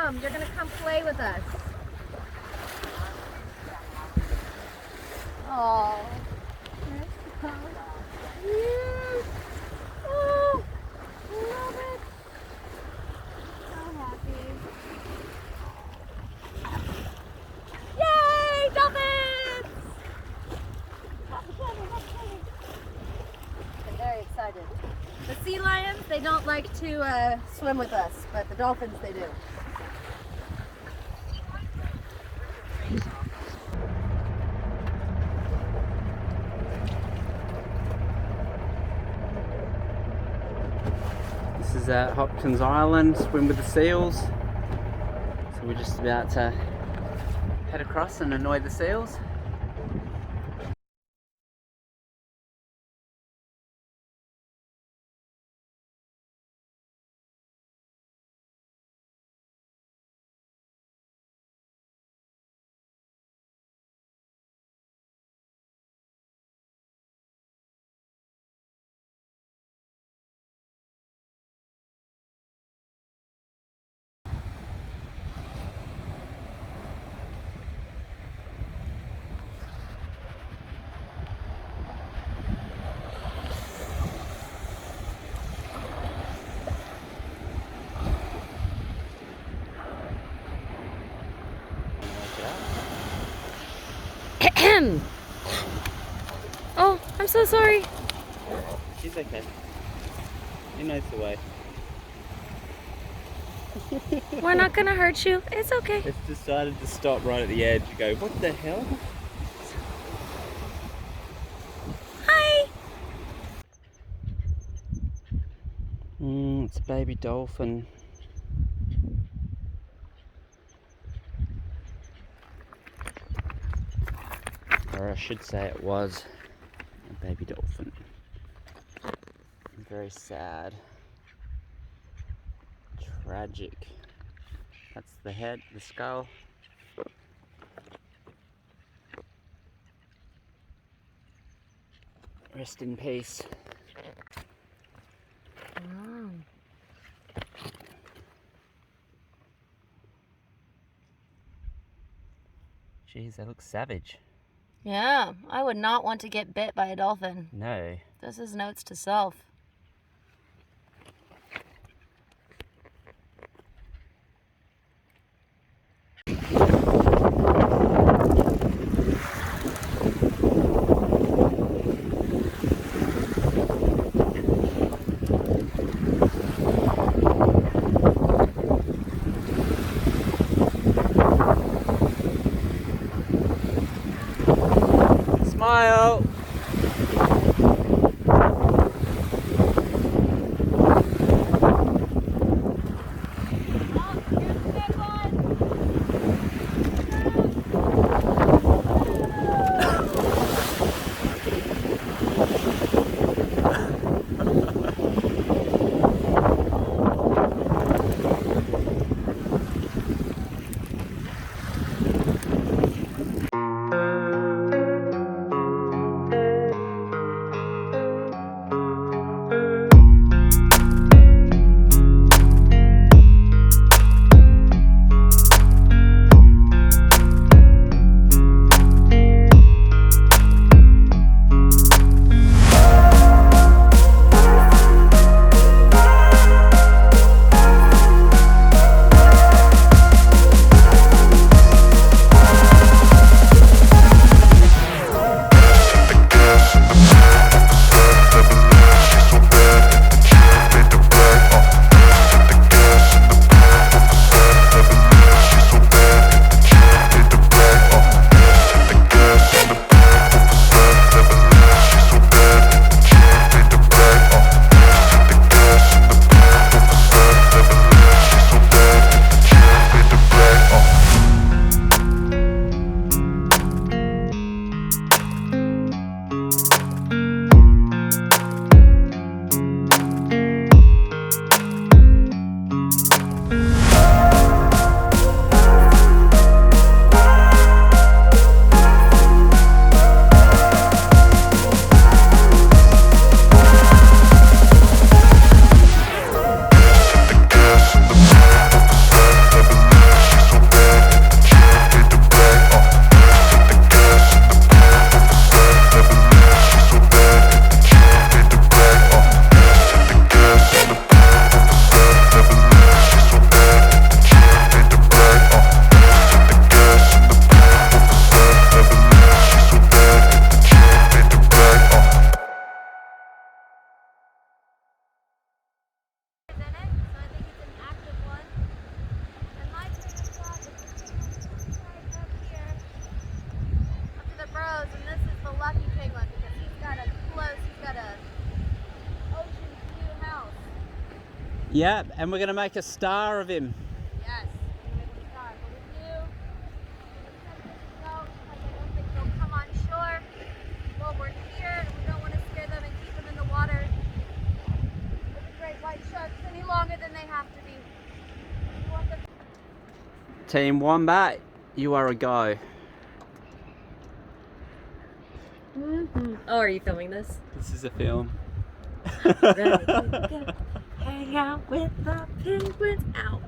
welcome. You're gonna come play with us. Oh. Yes. Oh, love it. So happy. Yay, dolphins! I'm very excited. The sea lions, they don't like to swim with us, but the dolphins, they do. This is Hopkins Island, swim with the seals. So we're just about to head across and annoy the seals. Oh, I'm so sorry. She's okay. She knows the way. We're not gonna hurt you. It's okay. It's decided to stop right at the edge and go, what the hell? Hi. It's a baby dolphin. Or I should say it was a baby dolphin. Very sad. Tragic. That's the head, the skull. Rest in peace. Wow. Jeez, they look savage. Yeah, I would not want to get bit by a dolphin. No. This is notes to self. Smile! Yep, and we're gonna make a star of him. Yes, we will start. But with you, no, because I don't think they'll come on shore. Well, we're here, and we don't want to scare them and keep them in the water with the great white sharks any longer than they have to be. We want them. Team Wombat, you are a go. Oh, are you filming this? This is a film. Hang out with the penguins out.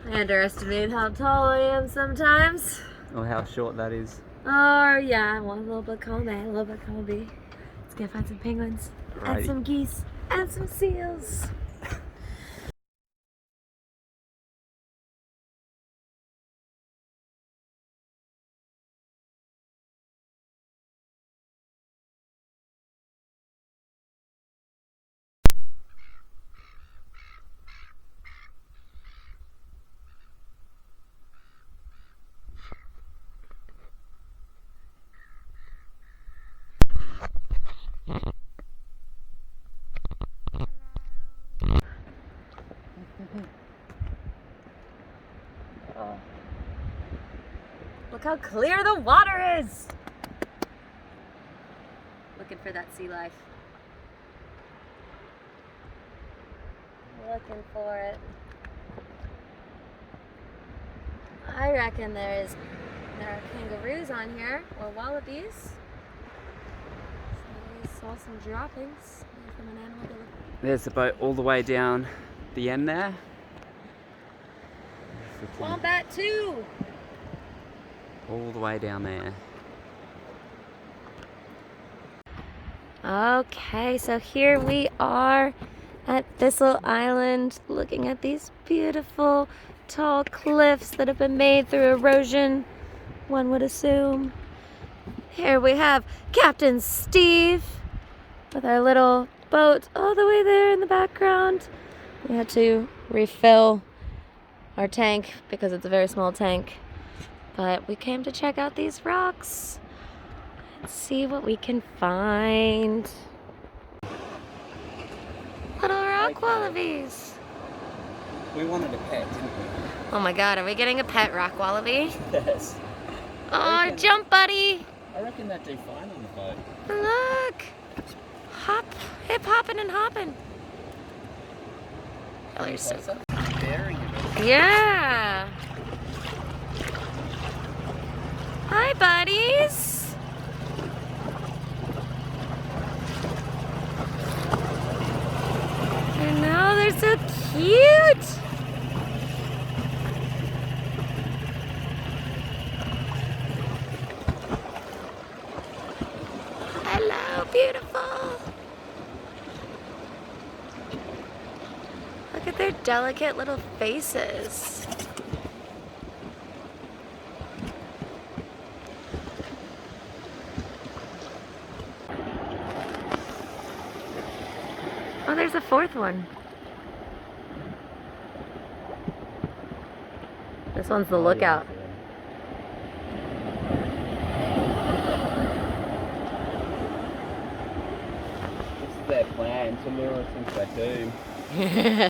I underestimate how tall I am sometimes. Or how short that is. Oh yeah, well, a little bit column A, a little bit column B. Let's go find some penguins, and Righty. some geese, and some seals. Look how clear the water is! Looking for that sea life. Looking for it. I reckon there are kangaroos on here, or wallabies. So we saw some droppings from an animal. There's the boat all the way down the end there. Wombat too! All the way down there. Okay, so here we are at Thistle Island, looking at these beautiful tall cliffs that have been made through erosion, one would assume. Here we have Captain Steve with our little boat all the way there in the background. We had to refill our tank because it's a very small tank, but we came to check out these rocks and see what we can find. Little rock wallabies. We wanted a pet, didn't we? Oh my god, are we getting a pet rock wallaby? Yes. Oh, jump buddy! I reckon that'd do fine on the boat. Look! Hop, hip hopping and hopping. Oh, you're so cool. Daring it. Yeah! Hi, buddies! I know, they're so cute! Hello, beautiful! Look at their delicate little faces. Oh, there's a fourth one. This one's the lookout. This is their plan to lure us into their doom.